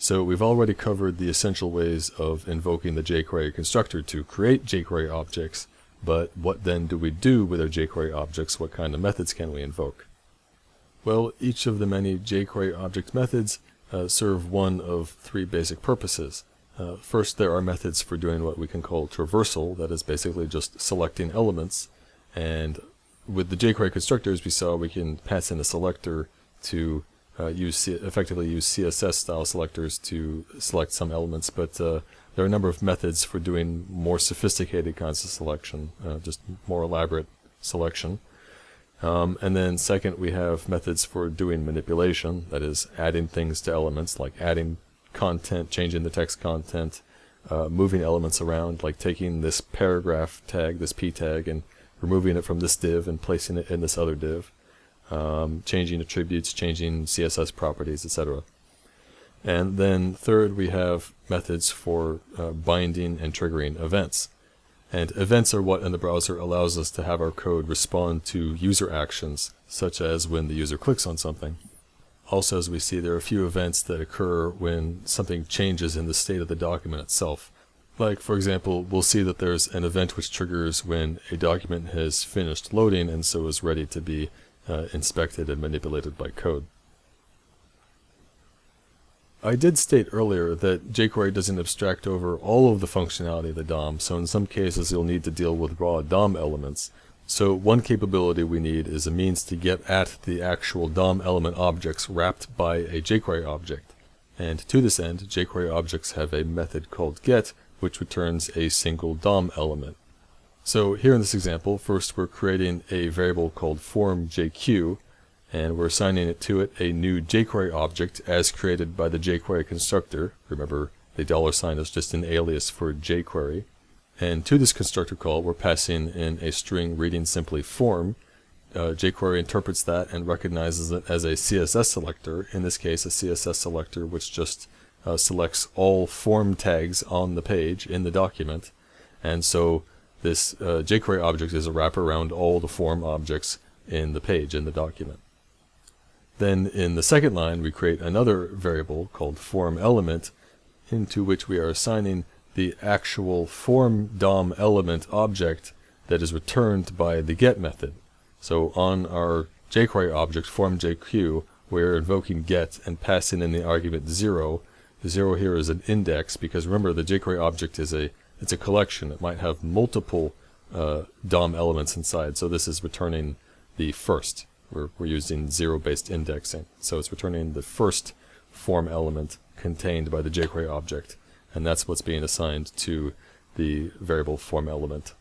So we've already covered the essential ways of invoking the jQuery constructor to create jQuery objects, but what then do we do with our jQuery objects? What kind of methods can we invoke? Well, each of the many jQuery object methods serve one of three basic purposes. First, there are methods for doing what we can call traversal, that is basically just selecting elements. And with the jQuery constructors we saw, we can pass in a selector to effectively use CSS style selectors to select some elements, but there are a number of methods for doing more sophisticated kinds of selection, just more elaborate selection. And then second, we have methods for doing manipulation, that is adding things to elements, like adding content, changing the text content, moving elements around, like taking this paragraph tag, this p tag, and removing it from this div and placing it in this other div, changing attributes, changing CSS properties, etc. And then third, we have methods for binding and triggering events. And events are what in the browser allows us to have our code respond to user actions, such as when the user clicks on something. Also, as we see, there are a few events that occur when something changes in the state of the document itself. Like, for example, we'll see that there's an event which triggers when a document has finished loading and so is ready to be inspected and manipulated by code. I did state earlier that jQuery doesn't abstract over all of the functionality of the DOM, so in some cases you'll need to deal with raw DOM elements. So one capability we need is a means to get at the actual DOM element objects wrapped by a jQuery object. And to this end, jQuery objects have a method called get, which returns a single DOM element. So here in this example, first we're creating a variable called formJQ, and we're assigning to it a new jQuery object as created by the jQuery constructor. Remember, the $sign is just an alias for jQuery. And to this constructor call, we're passing in a string reading simply form. jQuery interprets that and recognizes it as a CSS selector, in this case a CSS selector which just selects all form tags on the page in the document. And so this jQuery object is a wrapper around all the form objects in the page, in the document. Then in the second line we create another variable called formElement, into which we are assigning the actual form DOM element object that is returned by the get method. So on our jQuery object formJQ, we're invoking get and passing in the argument 0. The 0 here is an index, because remember the jQuery object is it's a collection. It might have multiple DOM elements inside, so this is returning the first. We're using 0-based indexing, so it's returning the first form element contained by the jQuery object, and that's what's being assigned to the variable form element.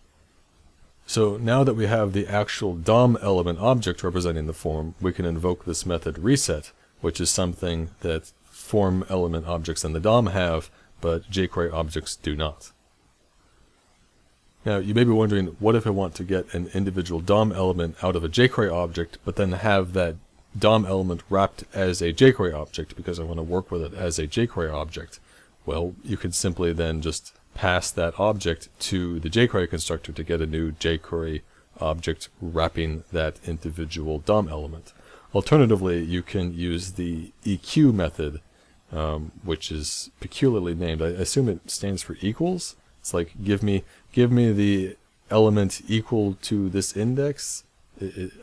So now that we have the actual DOM element object representing the form, we can invoke this method reset, which is something that form element objects in the DOM have, but jQuery objects do not. Now you may be wondering, what if I want to get an individual DOM element out of a jQuery object, but then have that DOM element wrapped as a jQuery object because I want to work with it as a jQuery object? Well, you could simply then just pass that object to the jQuery constructor to get a new jQuery object wrapping that individual DOM element. Alternatively, you can use the EQ method, which is peculiarly named. I assume it stands for equals. It's like, give me the element equal to this index.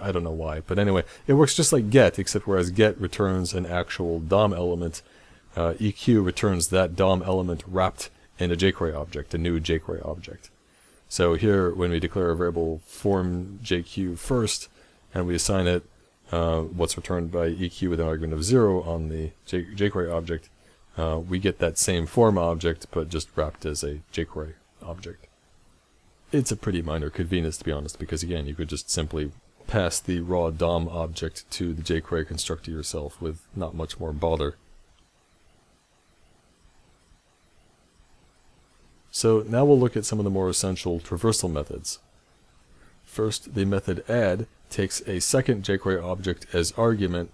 I don't know why, but anyway, it works just like get, except whereas get returns an actual DOM element, EQ returns that DOM element wrapped in a jQuery object, a new jQuery object. So here, when we declare a variable formJQ first, and we assign it what's returned by EQ with an argument of 0 on the jQuery object, we get that same form object, but just wrapped as a jQuery object. It's a pretty minor convenience, to be honest, because again, you could just simply pass the raw DOM object to the jQuery constructor yourself with not much more bother. So now we'll look at some of the more essential traversal methods. First, the method add takes a second jQuery object as argument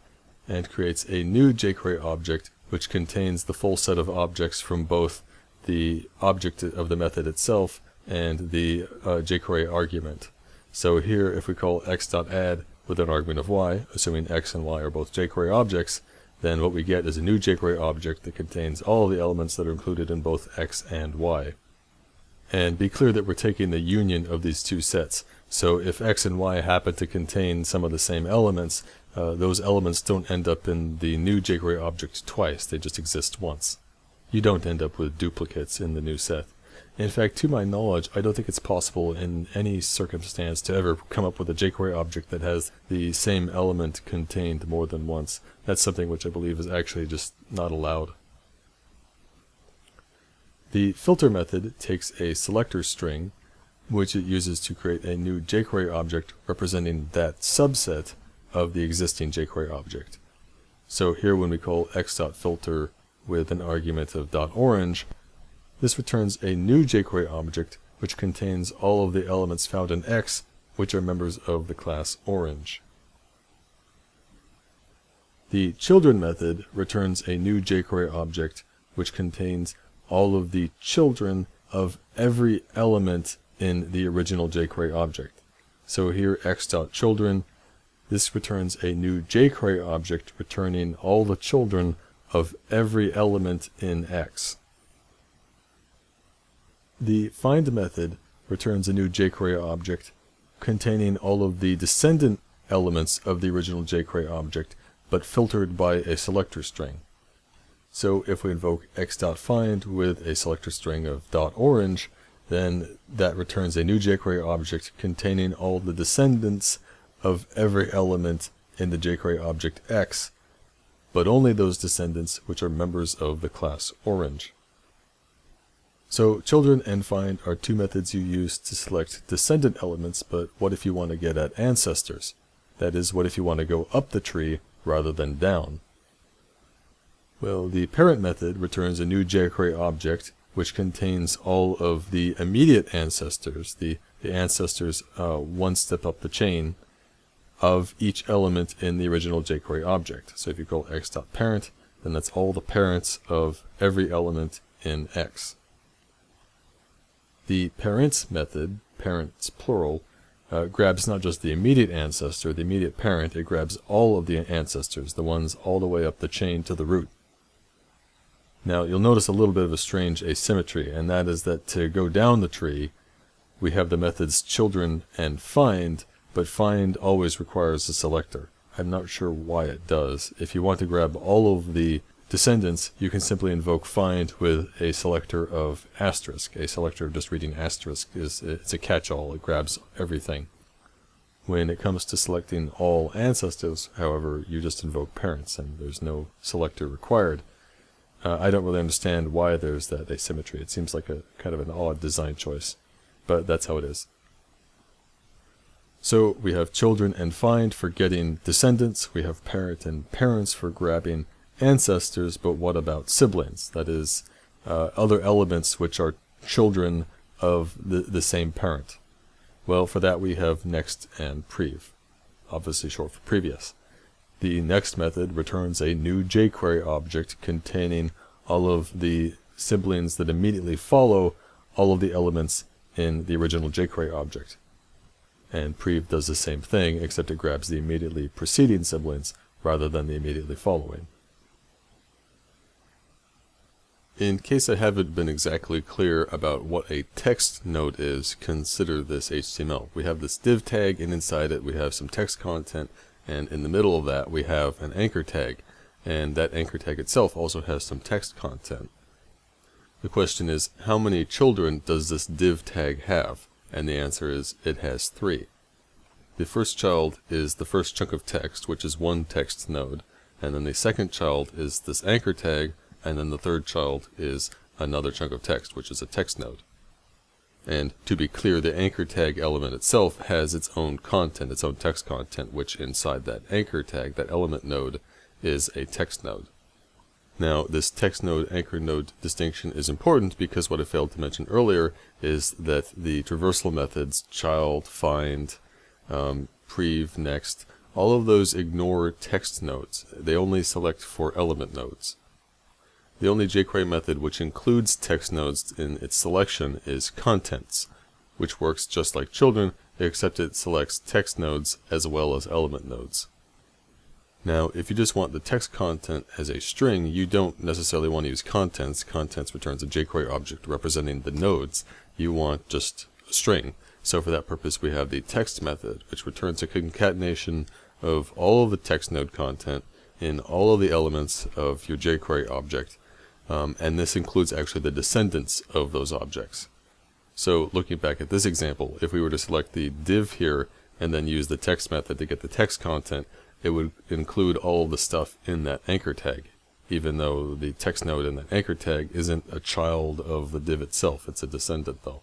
and creates a new jQuery object which contains the full set of objects from both the object of the method itself and the jQuery argument. So here, if we call x.add with an argument of y, assuming x and y are both jQuery objects, then what we get is a new jQuery object that contains all of the elements that are included in both X and Y. And be clear that we're taking the union of these two sets. So if X and Y happen to contain some of the same elements, those elements don't end up in the new jQuery object twice, they just exist once. You don't end up with duplicates in the new set. In fact, to my knowledge, I don't think it's possible in any circumstance to ever come up with a jQuery object that has the same element contained more than once. That's something which I believe is actually just not allowed. The filter method takes a selector string, which it uses to create a new jQuery object representing that subset of the existing jQuery object. So here when we call x.filter with an argument of .orange, this returns a new jQuery object which contains all of the elements found in X, which are members of the class orange. The children method returns a new jQuery object which contains all of the children of every element in the original jQuery object. So here x.children, this returns a new jQuery object returning all the children of every element in X. The find method returns a new jQuery object containing all of the descendant elements of the original jQuery object, but filtered by a selector string. So if we invoke x.find with a selector string of .orange, then that returns a new jQuery object containing all the descendants of every element in the jQuery object X, but only those descendants which are members of the class orange. So children and find are two methods you use to select descendant elements, but what if you want to get at ancestors? That is, what if you want to go up the tree rather than down? Well, the parent method returns a new jQuery object which contains all of the immediate ancestors, the ancestors one step up the chain, of each element in the original jQuery object. So if you call x.parent, then that's all the parents of every element in X. The parents method, parents plural, grabs not just the immediate ancestor, the immediate parent, it grabs all of the ancestors, the ones all the way up the chain to the root. Now you'll notice a little bit of a strange asymmetry, and that is that to go down the tree, we have the methods children and find, but find always requires a selector. I'm not sure why it does. If you want to grab all of the descendants, you can simply invoke find with a selector of asterisk. A selector of just reading asterisk it's a catch-all, it grabs everything. When it comes to selecting all ancestors, however, you just invoke parents and there's no selector required. I don't really understand why there's that asymmetry. It seems like a kind of an odd design choice, but that's how it is. So we have children and find for getting descendants, we have parent and parents for grabbing ancestors, but what about siblings? That is, other elements which are children of the same parent. Well, for that we have next and prev, obviously short for previous. The next method returns a new jQuery object containing all of the siblings that immediately follow all of the elements in the original jQuery object. And prev does the same thing, except it grabs the immediately preceding siblings rather than the immediately following. In case I haven't been exactly clear about what a text node is, consider this HTML. We have this div tag, and inside it we have some text content, and in the middle of that we have an anchor tag, and that anchor tag itself also has some text content. The question is, how many children does this div tag have? And the answer is, it has 3. The first child is the first chunk of text, which is one text node, and then the second child is this anchor tag, and then the third child is another chunk of text, which is a text node. And to be clear, the anchor tag element itself has its own content, its own text content, which inside that anchor tag, that element node, is a text node. Now, this text node, anchor node distinction is important because what I failed to mention earlier is that the traversal methods, child, find, prev, next, all of those ignore text nodes. They only select for element nodes. The only jQuery method which includes text nodes in its selection is contents, which works just like children, except it selects text nodes as well as element nodes. Now, if you just want the text content as a string, you don't necessarily want to use contents. Contents returns a jQuery object representing the nodes. You want just a string. So for that purpose, we have the text method, which returns a concatenation of all of the text node content in all of the elements of your jQuery object. And this includes actually the descendants of those objects. So looking back at this example, if we were to select the div here and then use the text method to get the text content, it would include all of the stuff in that anchor tag, even though the text node in that anchor tag isn't a child of the div itself, it's a descendant though.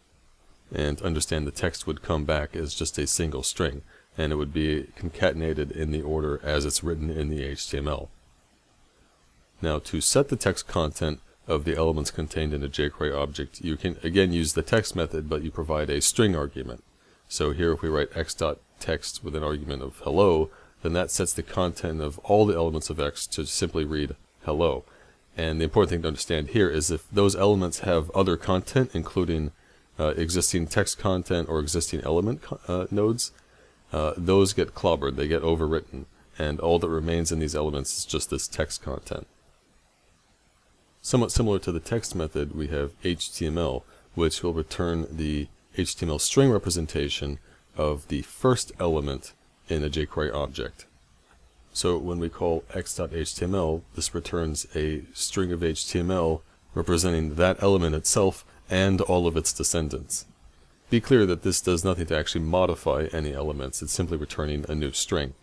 And understand the text would come back as just a single string, and it would be concatenated in the order as it's written in the HTML. Now, to set the text content of the elements contained in a jQuery object, you can again use the text method, but you provide a string argument. So here if we write x.text with an argument of hello, then that sets the content of all the elements of x to simply read hello. And the important thing to understand here is if those elements have other content, including existing text content or existing element nodes, those get clobbered, they get overwritten, and all that remains in these elements is just this text content. Somewhat similar to the text method, we have HTML, which will return the HTML string representation of the first element in a jQuery object. So when we call x.html, this returns a string of HTML representing that element itself and all of its descendants. Be clear that this does nothing to actually modify any elements, it's simply returning a new string.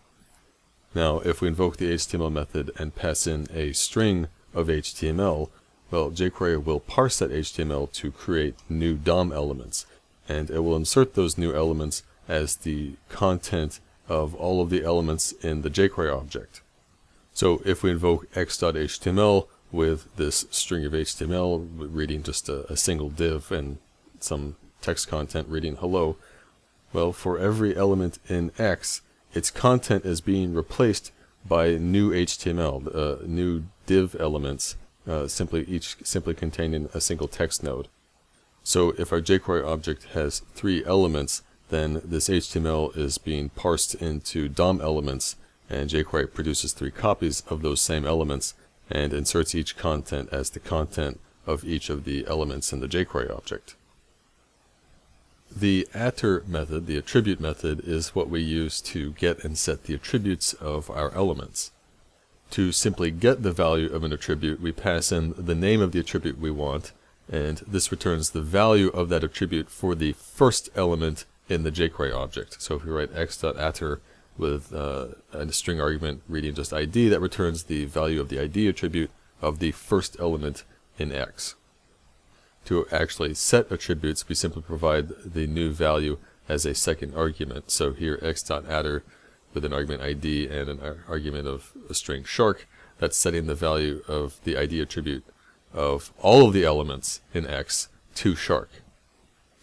Now, if we invoke the HTML method and pass in a string of HTML, well, jQuery will parse that HTML to create new DOM elements, and it will insert those new elements as the content of all of the elements in the jQuery object. So if we invoke x.html with this string of HTML reading just a single div and some text content reading hello, well, for every element in X, its content is being replaced by new HTML, new div elements, simply containing a single text node. So if our jQuery object has 3 elements, then this HTML is being parsed into DOM elements, and jQuery produces 3 copies of those same elements and inserts each content as the content of each of the elements in the jQuery object. The attr method, the attribute method, is what we use to get and set the attributes of our elements. To simply get the value of an attribute, we pass in the name of the attribute we want, and this returns the value of that attribute for the first element in the jQuery object. So if we write x.attr with a string argument reading just ID, that returns the value of the ID attribute of the first element in X. To actually set attributes, we simply provide the new value as a second argument. So here x.attr with an argument ID and an argument of a string shark, that's setting the value of the ID attribute of all of the elements in X to shark.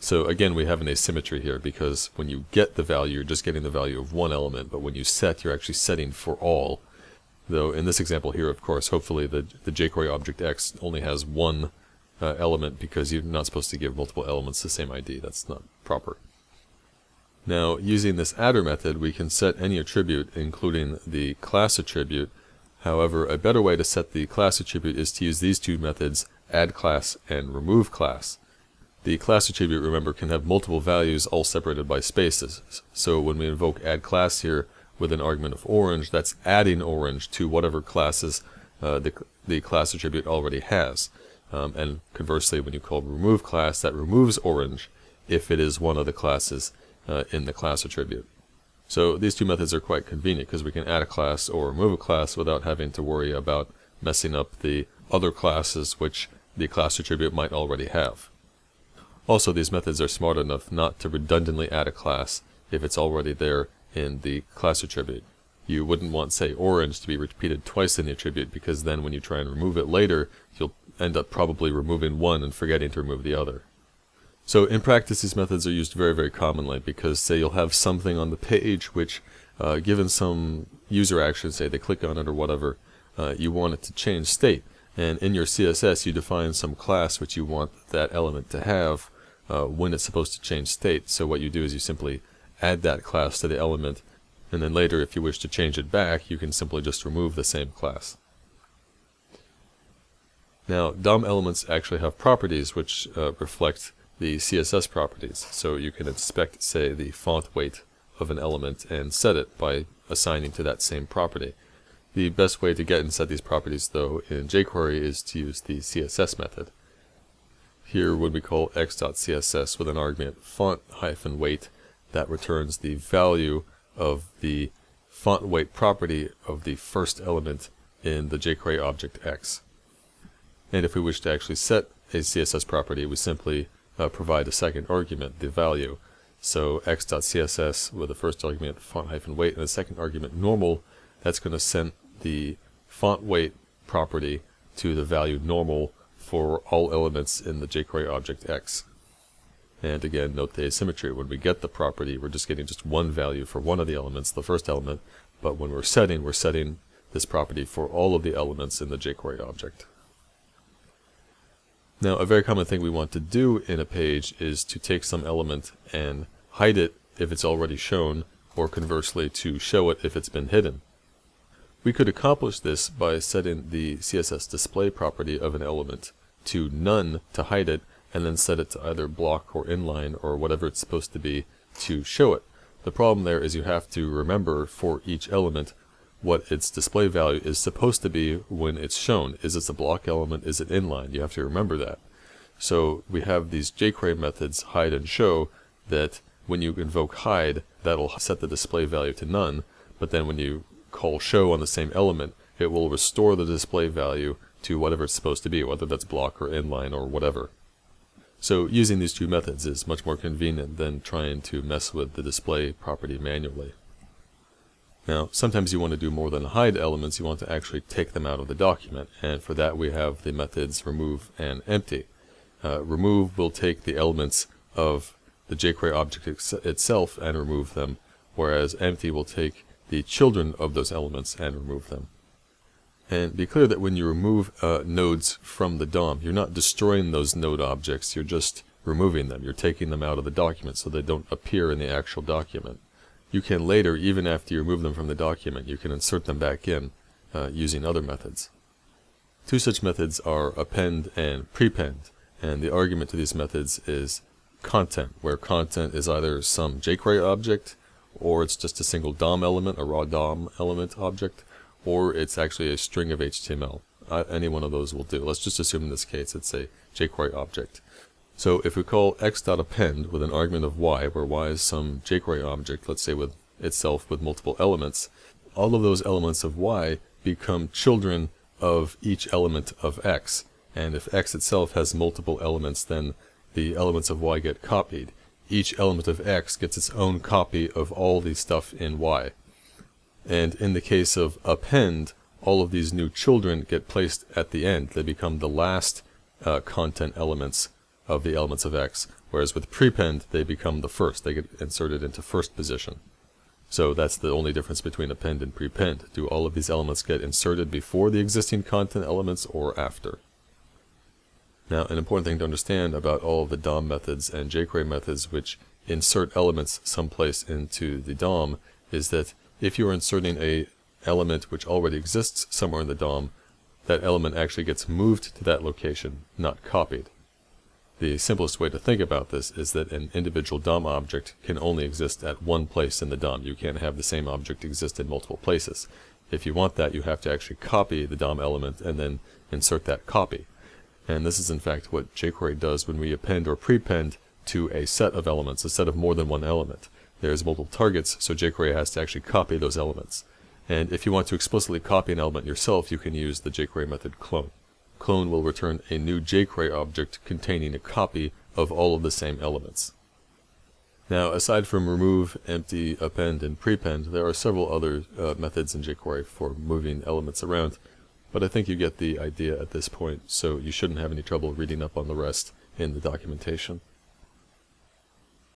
So again, we have an asymmetry here, because when you get the value, you're just getting the value of one element, but when you set, you're actually setting for all. Though in this example here, of course, hopefully the jQuery object X only has one element, because you're not supposed to give multiple elements the same ID. That's not proper. Now, using this attr method, we can set any attribute, including the class attribute. However, a better way to set the class attribute is to use these two methods, addClass and removeClass. The class attribute, remember, can have multiple values all separated by spaces. So when we invoke addClass here with an argument of orange, that's adding orange to whatever classes the class attribute already has. And conversely, when you call removeClass, that removes orange if it is one of the classes in the class attribute. So these two methods are quite convenient, because we can add a class or remove a class without having to worry about messing up the other classes which the class attribute might already have. Also, these methods are smart enough not to redundantly add a class if it's already there in the class attribute. You wouldn't want, say, orange to be repeated twice in the attribute, because then when you try and remove it later, you'll end up probably removing one and forgetting to remove the other. So in practice, these methods are used very, very commonly, because say you'll have something on the page which, given some user action, say they click on it or whatever, you want it to change state. And in your CSS, you define some class which you want that element to have when it's supposed to change state. So what you do is you simply add that class to the element And then later, if you wish to change it back, you can simply just remove the same class. Now, DOM elements actually have properties which reflect the CSS properties. So you can inspect, say, the font weight of an element and set it by assigning to that same property. The best way to get and set these properties, though, in jQuery is to use the CSS method. Here, when we call x.css with an argument font-weight, that returns the value of the font weight property of the first element in the jQuery object x. And if we wish to actually set a CSS property, we simply provide a second argument, the value. So x.css with the first argument font-weight and the second argument normal, that's going to send the font weight property to the value normal for all elements in the jQuery object x. And again, note the asymmetry. When we get the property, we're just getting just one value for one of the elements, the first element, but when we're setting this property for all of the elements in the jQuery object. Now, a very common thing we want to do in a page is to take some element and hide it if it's already shown, or conversely to show it if it's been hidden. We could accomplish this by setting the CSS display property of an element to none to hide it, and then set it to either block or inline or whatever it's supposed to be to show it. The problem there is you have to remember for each element what its display value is supposed to be when it's shown. Is it a block element? Is it inline? You have to remember that. So we have these jQuery methods hide and show that when you invoke hide, that'll set the display value to none, but then when you call show on the same element, it will restore the display value to whatever it's supposed to be, whether that's block or inline or whatever. So using these two methods is much more convenient than trying to mess with the display property manually. Now, sometimes you want to do more than hide elements, you want to actually take them out of the document, and for that we have the methods remove and empty. Remove will take the elements of the jQuery object itself and remove them, whereas empty will take the children of those elements and remove them. And be clear that when you remove nodes from the DOM, you're not destroying those node objects, you're just removing them. You're taking them out of the document so they don't appear in the actual document. You can later, even after you remove them from the document, you can insert them back in using other methods. Two such methods are append and prepend, and the argument to these methods is content, where content is either some jQuery object, or it's just a single DOM element, a raw DOM element object, or it's actually a string of HTML. Any one of those will do. Let's just assume in this case it's a jQuery object. So if we call x.append with an argument of y, where y is some jQuery object, let's say with itself with multiple elements, all of those elements of y become children of each element of x. And if x itself has multiple elements, then the elements of y get copied. Each element of x gets its own copy of all the stuff in y. And in the case of append, all of these new children get placed at the end. They become the last content elements of the elements of x, whereas with prepend, they become the first. They get inserted into first position. So that's the only difference between append and prepend. Do all of these elements get inserted before the existing content elements or after? Now, an important thing to understand about all of the DOM methods and jQuery methods which insert elements someplace into the DOM is that if you are inserting an element which already exists somewhere in the DOM, that element actually gets moved to that location, not copied. The simplest way to think about this is that an individual DOM object can only exist at one place in the DOM. You can't have the same object exist in multiple places. If you want that, you have to actually copy the DOM element and then insert that copy. And this is in fact what jQuery does when we append or prepend to a set of elements, a set of more than one element. There's multiple targets, so jQuery has to actually copy those elements. And if you want to explicitly copy an element yourself, you can use the jQuery method clone. Clone will return a new jQuery object containing a copy of all of the same elements. Now, aside from remove, empty, append, and prepend, there are several other methods in jQuery for moving elements around, but I think you get the idea at this point, so you shouldn't have any trouble reading up on the rest in the documentation.